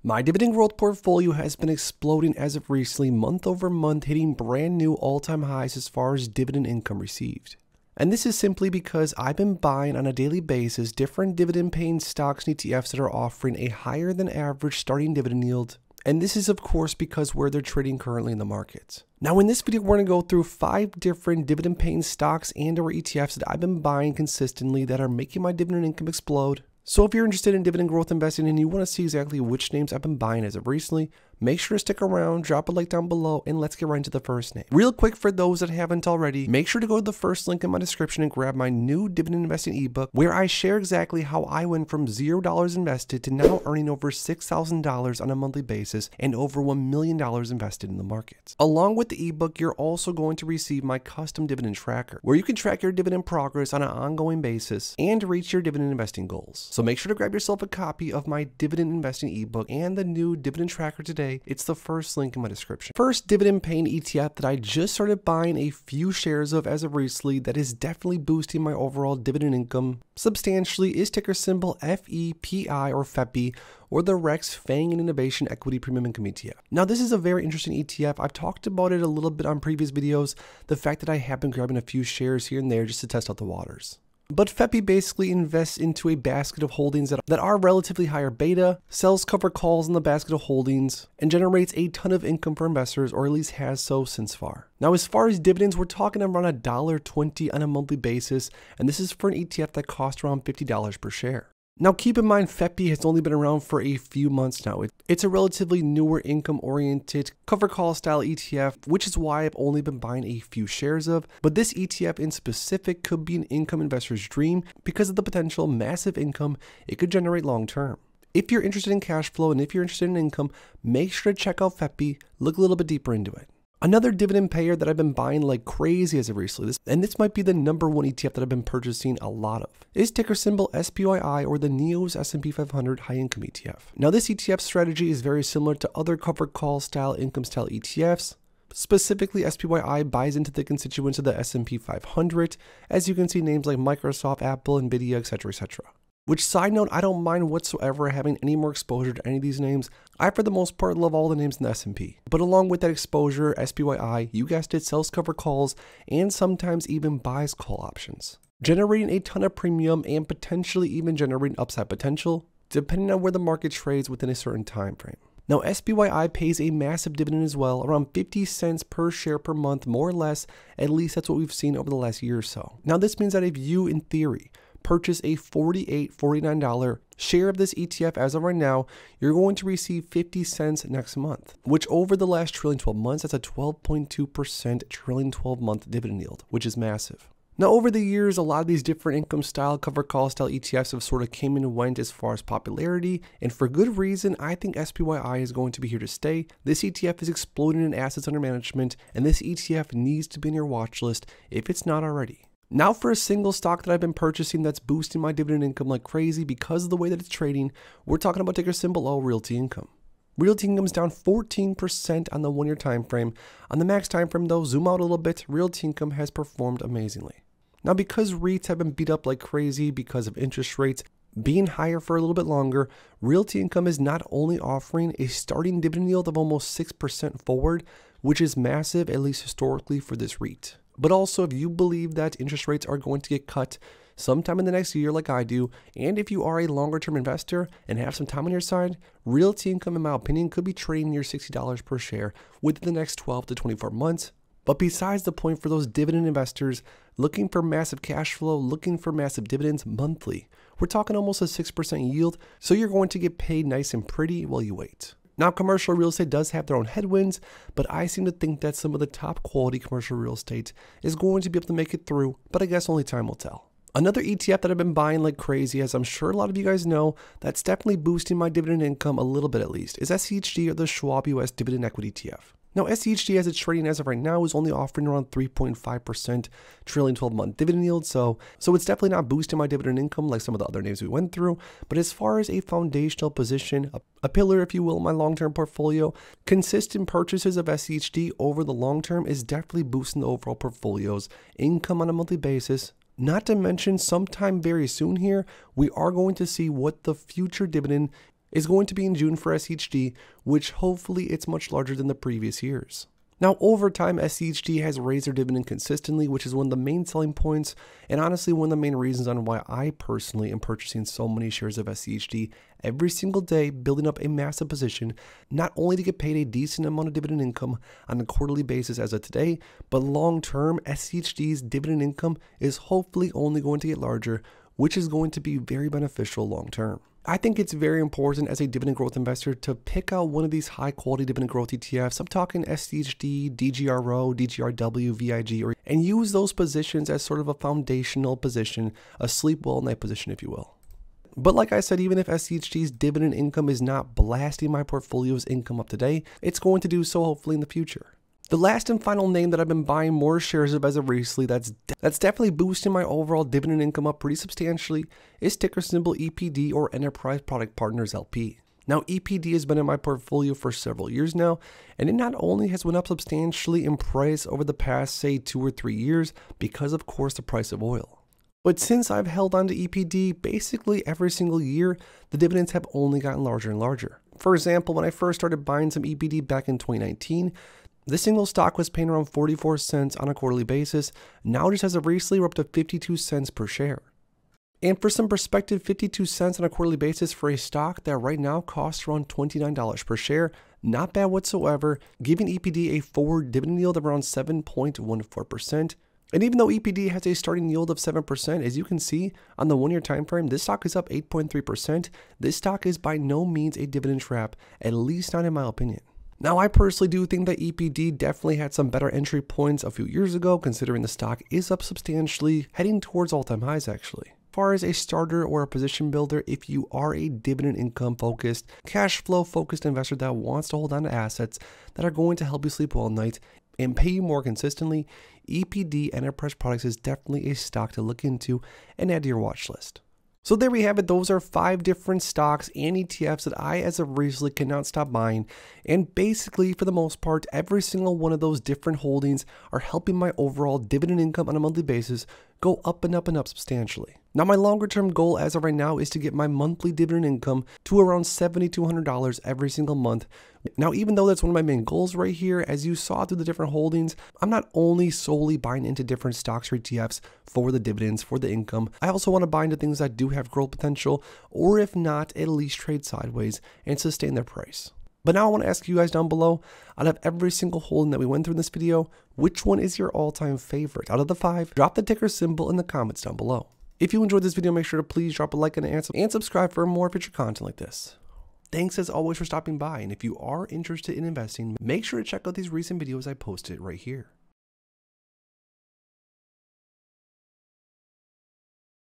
My dividend growth portfolio has been exploding as of recently, month over month, hitting brand new all-time highs as far as dividend income received. And this is simply because I've been buying on a daily basis different dividend paying stocks and ETFs that are offering a higher than average starting dividend yield. And this is of course because where they're trading currently in the market. Now in this video, we're going to go through 5 different dividend paying stocks and or ETFs that I've been buying consistently that are making my dividend income explode. So if you're interested in dividend growth investing and you want to see exactly which names I've been buying as of recently, make sure to stick around, drop a like down below, and let's get right into the first name. Real quick for those that haven't already, make sure to go to the first link in my description and grab my new dividend investing ebook where I share exactly how I went from $0 invested to now earning over $6,000 on a monthly basis and over $1 million invested in the markets. Along with the ebook, you're also going to receive my custom dividend tracker where you can track your dividend progress on an ongoing basis and reach your dividend investing goals. So make sure to grab yourself a copy of my dividend investing ebook and the new dividend tracker today. It's the first link in my description. First dividend paying ETF that I just started buying a few shares of as of recently that is definitely boosting my overall dividend income substantially is ticker symbol FEPI or FEPI, or the Rex Fang and Innovation Equity Premium Income ETF. Now this is a very interesting ETF. I've talked about it a little bit on previous videos, the fact that I have been grabbing a few shares here and there just to test out the waters. But FEPI basically invests into a basket of holdings that are relatively higher beta, sells covered calls in the basket of holdings, and generates a ton of income for investors, or at least has so since far. Now as far as dividends, we're talking around $1.20 on a monthly basis, and this is for an ETF that costs around $50 per share. Now keep in mind, FEPI has only been around for a few months now. It's a relatively newer income-oriented cover call style ETF, which is why I've only been buying a few shares of. But this ETF in specific could be an income investor's dream because of the potential massive income it could generate long-term. If you're interested in cash flow and if you're interested in income, make sure to check out FEPI, look a little bit deeper into it. Another dividend payer that I've been buying like crazy as of recently, and this might be the #1 ETF that I've been purchasing a lot of, is ticker symbol SPYI, or the NEOS S&P 500 High Income ETF. Now this ETF strategy is very similar to other covered call style income style ETFs. Specifically, SPYI buys into the constituents of the S&P 500, as you can see names like Microsoft, Apple, Nvidia, etc., etc. Which, side note, I don't mind whatsoever having any more exposure to any of these names. I, for the most part, love all the names in the S&P. But along with that exposure, SPYI, you guessed it, sells cover calls and sometimes even buys call options, generating a ton of premium and potentially even generating upside potential, depending on where the market trades within a certain time frame. Now, SPYI pays a massive dividend as well, around 50 cents per share per month, more or less. At least that's what we've seen over the last year or so. Now, this means that if you, in theory, purchase a $48, $49 share of this ETF as of right now, you're going to receive 50 cents next month, which over the last trailing 12 months, that's a 12.2% trailing 12-month dividend yield, which is massive. Now, over the years, a lot of these different income style, cover call style ETFs have sort of came and went as far as popularity, and for good reason. I think SPYI is going to be here to stay. This ETF is exploding in assets under management, and this ETF needs to be in your watch list if it's not already. Now for a single stock that I've been purchasing that's boosting my dividend income like crazy because of the way that it's trading, we're talking about ticker symbol O, Realty Income. Realty Income is down 14% on the 1-year time frame. On the max time frame though, zoom out a little bit, Realty Income has performed amazingly. Now because REITs have been beat up like crazy because of interest rates being higher for a little bit longer, Realty Income is not only offering a starting dividend yield of almost 6% forward, which is massive, at least historically, for this REIT. But also, if you believe that interest rates are going to get cut sometime in the next year like I do, and if you are a longer term investor and have some time on your side, Realty Income, in my opinion, could be trading near $60 per share within the next 12 to 24 months. But besides the point, for those dividend investors looking for massive cash flow, looking for massive dividends monthly, we're talking almost a 6% yield, so you're going to get paid nice and pretty while you wait. Now, commercial real estate does have their own headwinds, but I seem to think that some of the top quality commercial real estate is going to be able to make it through, but I guess only time will tell. Another ETF that I've been buying like crazy, as I'm sure a lot of you guys know, that's definitely boosting my dividend income a little bit at least, is SCHD, or the Schwab US Dividend Equity ETF. Now, SCHD, as it's trading as of right now, is only offering around 3.5% trailing 12-month dividend yield, so it's definitely not boosting my dividend income like some of the other names we went through. But as far as a foundational position, a pillar, if you will, in my long-term portfolio, consistent purchases of SCHD over the long term is definitely boosting the overall portfolio's income on a monthly basis. Not to mention, sometime very soon here, we are going to see what the future dividend is going to be in June for SCHD, which hopefully it's much larger than the previous years. Now, over time, SCHD has raised their dividend consistently, which is one of the main selling points, and honestly one of the main reasons on why I personally am purchasing so many shares of SCHD every single day, building up a massive position, not only to get paid a decent amount of dividend income on a quarterly basis as of today, but long term, SCHD's dividend income is hopefully only going to get larger, which is going to be very beneficial long term. I think it's very important as a dividend growth investor to pick out one of these high quality dividend growth ETFs. I'm talking SCHD, DGRO, DGRW, VIG, and use those positions as sort of a foundational position, a sleep well night position, if you will. But like I said, even if SCHD's dividend income is not blasting my portfolio's income up today, it's going to do so hopefully in the future. The last and final name that I've been buying more shares of as of recently that's definitely boosting my overall dividend income up pretty substantially is ticker symbol EPD, or Enterprise Product Partners LP. Now, EPD has been in my portfolio for several years now, and it not only has went up substantially in price over the past, say, 2 or 3 years because, of course, the price of oil. But since I've held on to EPD, basically every single year, the dividends have only gotten larger and larger. For example, when I first started buying some EPD back in 2019, this single stock was paying around 44 cents on a quarterly basis. Now, just as of recently, we're up to 52 cents per share. And for some perspective, 52 cents on a quarterly basis for a stock that right now costs around $29 per share, not bad whatsoever, giving EPD a forward dividend yield of around 7.14%. And even though EPD has a starting yield of 7%, as you can see on the 1-year time frame, this stock is up 8.3%. This stock is by no means a dividend trap, at least not in my opinion. Now, I personally do think that EPD definitely had some better entry points a few years ago, considering the stock is up substantially, heading towards all-time highs actually. As far as a starter or a position builder, if you are a dividend income focused, cash flow focused investor that wants to hold on to assets that are going to help you sleep well at night and pay you more consistently, EPD Enterprise Products is definitely a stock to look into and add to your watch list. So there we have it. Those are 5 different stocks and ETFs that I, as of recently, cannot stop buying. And basically, for the most part, every single one of those different holdings are helping my overall dividend income on a monthly basis go up and up and up substantially. Now, my longer term goal as of right now is to get my monthly dividend income to around $7,200 every single month. Now, even though that's one of my main goals right here, as you saw through the different holdings, I'm not only solely buying into different stocks or ETFs for the dividends, for the income. I also want to buy into things that do have growth potential, or if not, at least trade sideways and sustain their price. But now I want to ask you guys down below, out of every single holding that we went through in this video, which one is your all-time favorite? Out of the 5, drop the ticker symbol in the comments down below. If you enjoyed this video, make sure to please drop a like and subscribe for more future content like this. Thanks as always for stopping by, and if you are interested in investing, make sure to check out these recent videos I posted right here.